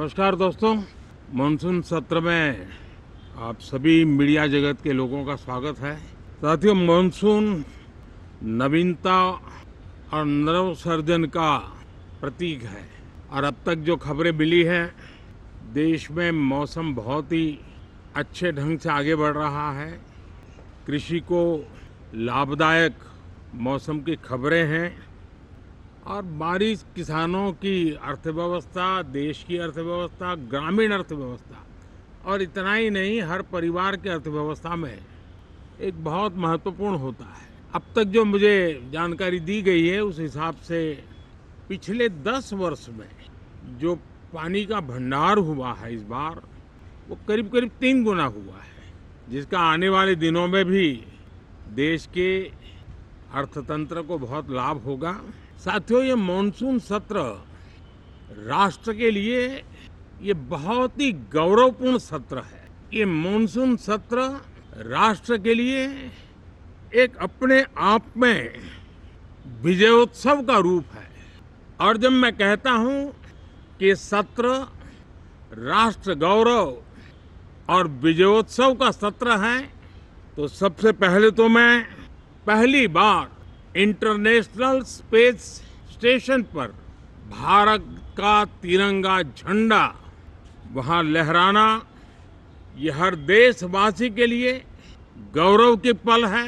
नमस्कार दोस्तों। मानसून सत्र में आप सभी मीडिया जगत के लोगों का स्वागत है। साथियों, मानसून नवीनता और नवसर्जन का प्रतीक है और अब तक जो खबरें मिली हैं, देश में मौसम बहुत ही अच्छे ढंग से आगे बढ़ रहा है। कृषि को लाभदायक मौसम की खबरें हैं और बारिश किसानों की अर्थव्यवस्था, देश की अर्थव्यवस्था, ग्रामीण अर्थव्यवस्था और इतना ही नहीं, हर परिवार की अर्थव्यवस्था में एक बहुत महत्वपूर्ण होता है। अब तक जो मुझे जानकारी दी गई है उस हिसाब से पिछले 10 वर्ष में जो पानी का भंडार हुआ है इस बार, वो करीब करीब 3 गुना हुआ है, जिसका आने वाले दिनों में भी देश के अर्थतंत्र को बहुत लाभ होगा। साथियों, ये मानसून सत्र राष्ट्र के लिए ये बहुत ही गौरवपूर्ण सत्र है। ये मानसून सत्र राष्ट्र के लिए एक अपने आप में विजयोत्सव का रूप है। और जब मैं कहता हूं कि सत्र राष्ट्र गौरव और विजयोत्सव का सत्र है, तो सबसे पहले तो मैं पहली बार इंटरनेशनल स्पेस स्टेशन पर भारत का तिरंगा झंडा वहां लहराना, ये हर देशवासी के लिए गौरव की पल है।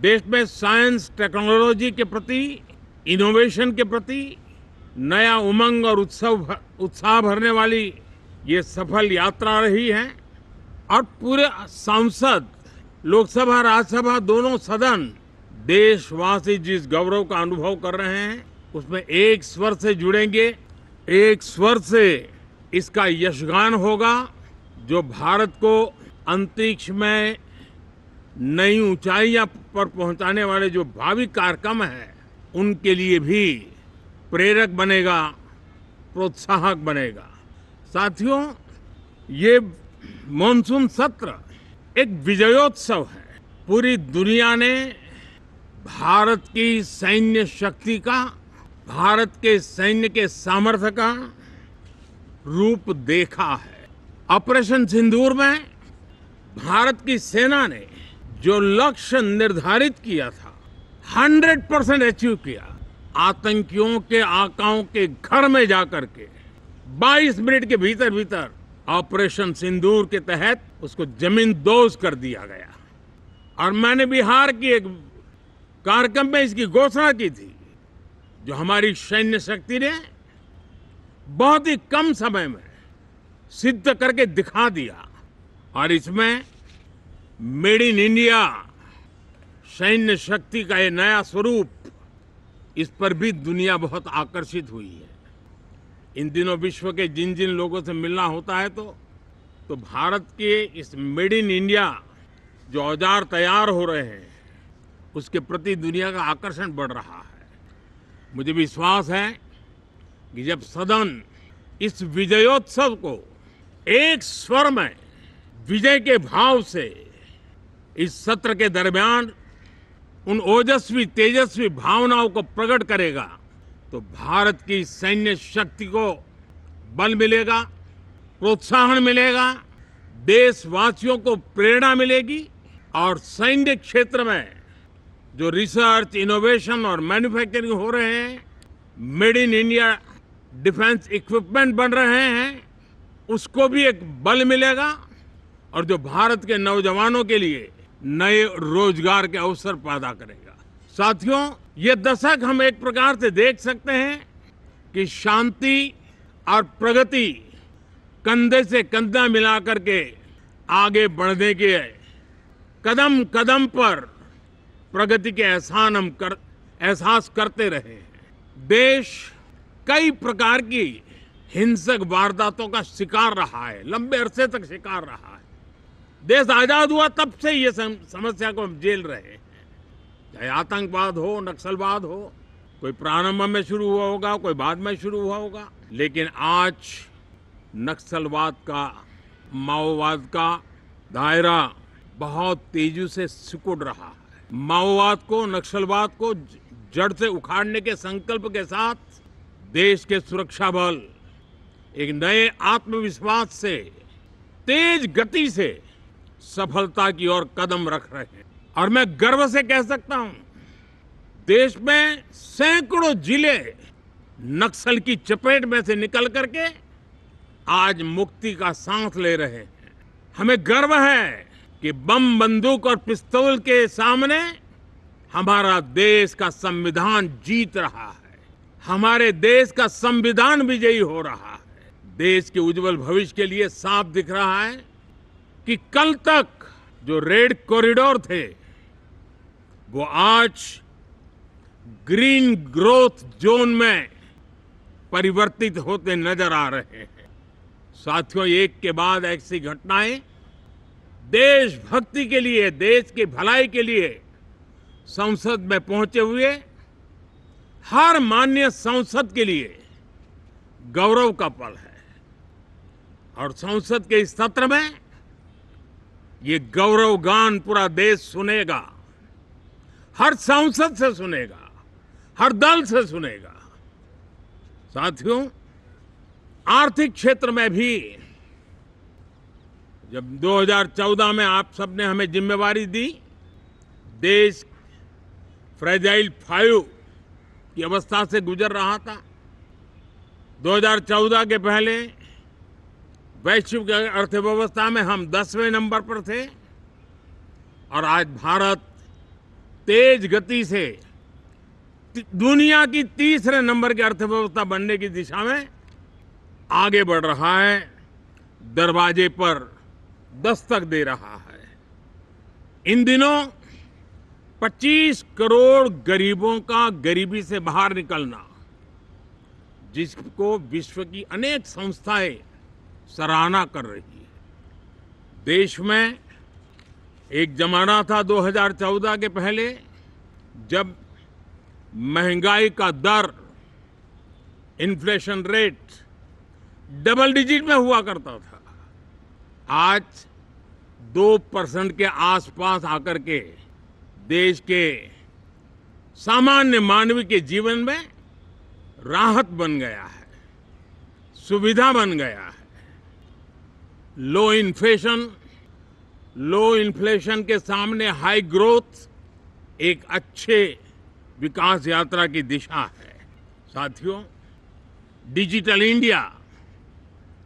देश में साइंस टेक्नोलॉजी के प्रति, इनोवेशन के प्रति नया उमंग और उत्साह भरने वाली ये सफल यात्रा रही है। और पूरे संसद, लोकसभा, राज्यसभा, दोनों सदन, देशवासी जिस गौरव का अनुभव कर रहे हैं उसमें एक स्वर से जुड़ेंगे, एक स्वर से इसका यशगान होगा, जो भारत को अंतरिक्ष में नई ऊंचाइयां पर पहुंचाने वाले जो भावी कार्यक्रम हैं उनके लिए भी प्रेरक बनेगा, प्रोत्साहक बनेगा। साथियों, ये मानसून सत्र एक विजयोत्सव है। पूरी दुनिया ने भारत की सैन्य शक्ति का, भारत के सैन्य के सामर्थ्य का रूप देखा है। ऑपरेशन सिंदूर में भारत की सेना ने जो लक्ष्य निर्धारित किया था 100% अचीव किया। आतंकियों के आकाओं के घर में जाकर के 22 मिनट के भीतर भीतर ऑपरेशन सिंदूर के तहत उसको जमींदोज कर दिया गया। और मैंने बिहार की एक कार्यक्रम में इसकी घोषणा की थी, जो हमारी सैन्य शक्ति ने बहुत ही कम समय में सिद्ध करके दिखा दिया। और इसमें मेड इन इंडिया सैन्य शक्ति का ये नया स्वरूप, इस पर भी दुनिया बहुत आकर्षित हुई है। इन दिनों विश्व के जिन जिन लोगों से मिलना होता है तो भारत के इस मेड इन इंडिया जो औजार तैयार हो रहे हैं उसके प्रति दुनिया का आकर्षण बढ़ रहा है। मुझे विश्वास है कि जब सदन इस विजयोत्सव को एक स्वर में विजय के भाव से इस सत्र के दरमियान उन ओजस्वी, तेजस्वी भावनाओं को प्रकट करेगा, तो भारत की सैन्य शक्ति को बल मिलेगा, प्रोत्साहन मिलेगा, देशवासियों को प्रेरणा मिलेगी और सैन्य क्षेत्र में जो रिसर्च, इनोवेशन और मैन्युफैक्चरिंग हो रहे हैं, made in India defence equipment बन रहे हैं, उसको भी एक बल मिलेगा और जो भारत के नौजवानों के लिए नए रोजगार के अवसर पैदा करेगा। साथियों, ये दशक हम एक प्रकार से देख सकते हैं कि शांति और प्रगति कंधे से कंधा मिलाकर के आगे बढ़ने के कदम कदम पर प्रगति के एहसास करते रहे हैं। देश कई प्रकार की हिंसक वारदातों का शिकार रहा है, लंबे अरसे तक शिकार रहा है। देश आजाद हुआ तब से ये समस्या को हम झेल रहे हैं, चाहे आतंकवाद हो, नक्सलवाद हो। कोई प्रारंभ में शुरू हुआ होगा, कोई बाद में शुरू हुआ होगा, लेकिन आज नक्सलवाद का, माओवाद का दायरा बहुत तेजी से सिकुड़ रहा है। माओवाद को, नक्सलवाद को जड़ से उखाड़ने के संकल्प के साथ देश के सुरक्षा बल, एक नए आत्मविश्वास से, तेज गति से सफलता की ओर कदम रख रहे हैं। और मैं गर्व से कह सकता हूं, देश में सैकड़ों जिले नक्सल की चपेट में से निकल करके आज मुक्ति का सांस ले रहे हैं। हमें गर्व है कि बम, बंदूक और पिस्तौल के सामने हमारा देश का संविधान जीत रहा है। हमारे देश का संविधान विजयी हो रहा है। देश के उज्जवल भविष्य के लिए साफ दिख रहा है कि कल तक जो रेड कॉरिडोर थे वो आज ग्रीन ग्रोथ जोन में परिवर्तित होते नजर आ रहे हैं। साथियों, एक के बाद ऐसी घटनाएं देशभक्ति के लिए, देश की भलाई के लिए संसद में पहुंचे हुए हर माननीय सांसद के लिए गौरव का पल है। और संसद के इस सत्र में ये गौरव गान पूरा देश सुनेगा, हर सांसद से सुनेगा, हर दल से सुनेगा। साथियों, आर्थिक क्षेत्र में भी जब 2014 में आप सबने हमें जिम्मेवारी दी, देश फ्रेजाइल 5 की अवस्था से गुजर रहा था। 2014 के पहले वैश्विक अर्थव्यवस्था में हम 10वें नंबर पर थे और आज भारत तेज गति से दुनिया की तीसरे नंबर की अर्थव्यवस्था बनने की दिशा में आगे बढ़ रहा है, दरवाजे पर दस्तक दे रहा है। इन दिनों 25 करोड़ गरीबों का गरीबी से बाहर निकलना, जिसको विश्व की अनेक संस्थाएं सराहना कर रही है। देश में एक जमाना था 2014 के पहले जब महंगाई का दर, इन्फ्लेशन रेट डबल डिजिट में हुआ करता था। आज 2% के आसपास आकर के देश के सामान्य मानव के जीवन में राहत बन गया है, सुविधा बन गया है। लो इन्फ्लेशन के सामने हाई ग्रोथ एक अच्छे विकास यात्रा की दिशा है। साथियों, डिजिटल इंडिया,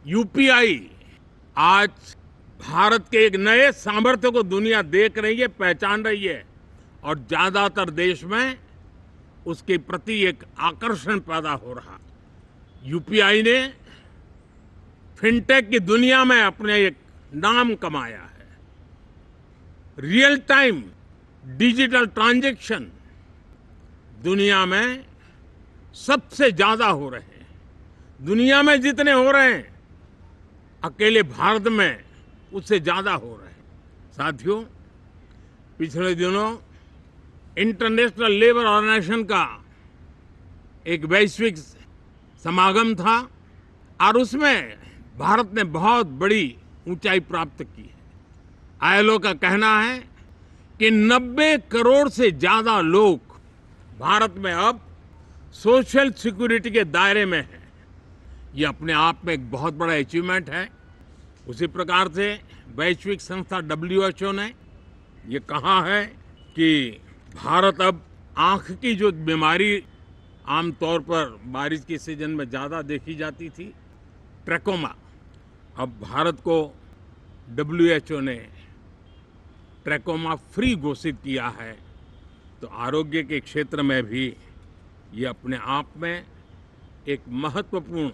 यूपीआई आज भारत के एक नए सामर्थ्य को दुनिया देख रही है, पहचान रही है और ज्यादातर देश में उसके प्रति एक आकर्षण पैदा हो रहा। यूपीआई ने फिनटेक की दुनिया में अपने एक नाम कमाया है। रियल टाइम डिजिटल ट्रांजैक्शन दुनिया में सबसे ज्यादा हो रहे हैं। दुनिया में जितने हो रहे हैं, अकेले भारत में उससे ज्यादा हो रहे हैं। साथियों, पिछले दिनों इंटरनेशनल लेबर ऑर्गेनाइजेशन का एक वैश्विक समागम था और उसमें भारत ने बहुत बड़ी ऊंचाई प्राप्त की है। आईएलओ का कहना है कि 90 करोड़ से ज्यादा लोग भारत में अब सोशल सिक्योरिटी के दायरे में हैं। ये अपने आप में एक बहुत बड़ा अचीवमेंट है। उसी प्रकार से वैश्विक संस्था WHO ने ये कहा है कि भारत अब आंख की जो बीमारी आमतौर पर बारिश के सीजन में ज़्यादा देखी जाती थी, ट्रैकोमा, अब भारत को WHO ने ट्रैकोमा फ्री घोषित किया है। तो आरोग्य के क्षेत्र में भी ये अपने आप में एक महत्वपूर्ण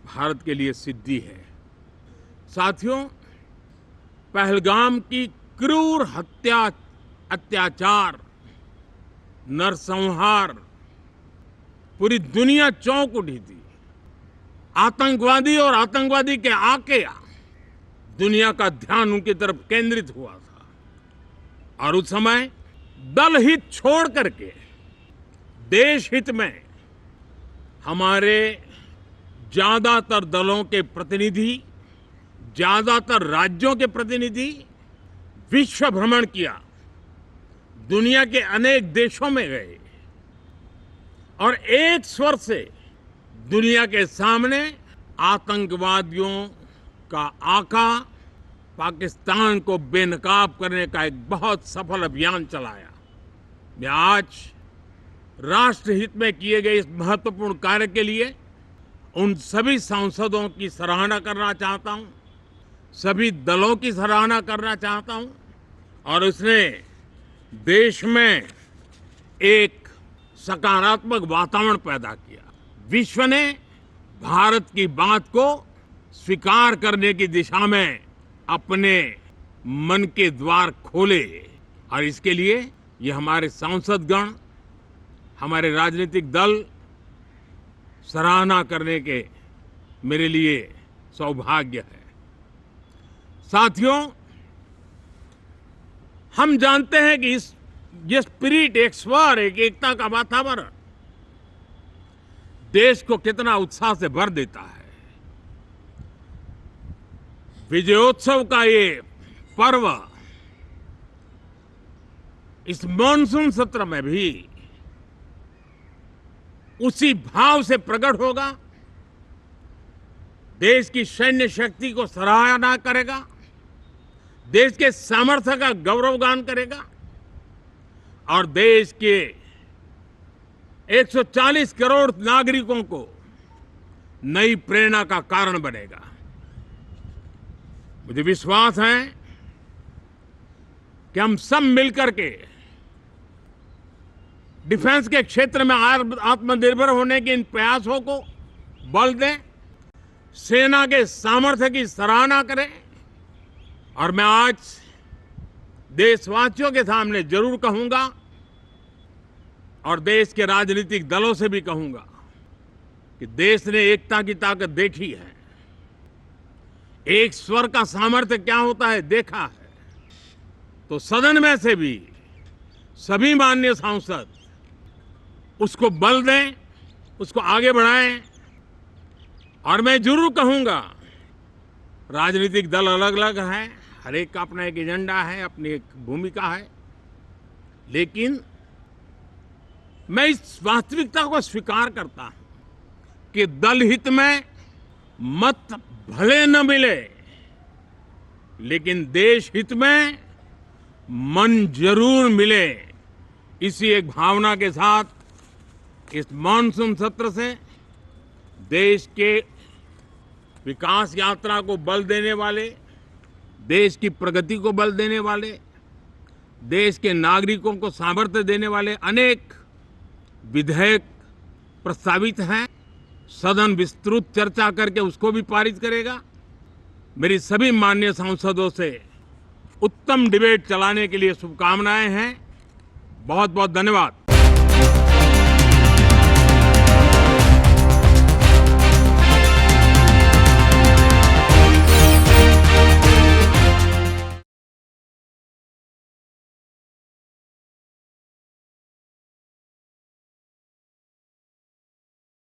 भारत के लिए सिद्धि है। साथियों, पहलगाम की क्रूर हत्या, अत्याचार, नरसंहार पूरी दुनिया चौंक उठी थी। आतंकवादी और आतंकवादी के आके दुनिया का ध्यान उनकी तरफ केंद्रित हुआ था और उस समय दल हित छोड़ करके देश हित में हमारे ज्यादातर दलों के प्रतिनिधि, ज्यादातर राज्यों के प्रतिनिधि विश्व भ्रमण किया, दुनिया के अनेक देशों में गए और एक स्वर से दुनिया के सामने आतंकवादियों का आका पाकिस्तान को बेनकाब करने का एक बहुत सफल अभियान चलाया। मैं आज राष्ट्रहित में किए गए इस महत्वपूर्ण कार्य के लिए उन सभी सांसदों की सराहना करना चाहता हूं, सभी दलों की सराहना करना चाहता हूं और उसने देश में एक सकारात्मक वातावरण पैदा किया। विश्व ने भारत की बात को स्वीकार करने की दिशा में अपने मन के द्वार खोले और इसके लिए ये हमारे सांसदगण, हमारे राजनीतिक दल सराहना करने के मेरे लिए सौभाग्य है। साथियों, हम जानते हैं कि ये स्पिरिट, एक स्वर, एक एकता का वातावरण देश को कितना उत्साह से भर देता है। विजयोत्सव का ये पर्व इस मॉनसून सत्र में भी उसी भाव से प्रकट होगा। देश की सैन्य शक्ति को सराहना करेगा, देश के सामर्थ्य का गौरवगान करेगा और देश के 140 करोड़ नागरिकों को नई प्रेरणा का कारण बनेगा। मुझे विश्वास है कि हम सब मिलकर के डिफेंस के क्षेत्र में आत्मनिर्भर होने के इन प्रयासों को बल दें, सेना के सामर्थ्य की सराहना करें और मैं आज देशवासियों के सामने जरूर कहूंगा और देश के राजनीतिक दलों से भी कहूंगा कि देश ने एकता की ताकत देखी है, एक स्वर का सामर्थ्य क्या होता है देखा है। तो सदन में से भी सभी माननीय सांसद उसको बल दें, उसको आगे बढ़ाएं और मैं जरूर कहूंगा, राजनीतिक दल अलग अलग हैं, हर एक का अपना एक एजेंडा है, अपनी एक भूमिका है, लेकिन मैं इस वास्तविकता को स्वीकार करता हूं कि दल हित में मत भले न मिले, लेकिन देश हित में मन जरूर मिले। इसी एक भावना के साथ इस मॉनसून सत्र से देश के विकास यात्रा को बल देने वाले, देश की प्रगति को बल देने वाले, देश के नागरिकों को सामर्थ्य देने वाले अनेक विधेयक प्रस्तावित हैं। सदन विस्तृत चर्चा करके उसको भी पारित करेगा। मेरी सभी माननीय सांसदों से उत्तम डिबेट चलाने के लिए शुभकामनाएं हैं। बहुत बहुत धन्यवाद।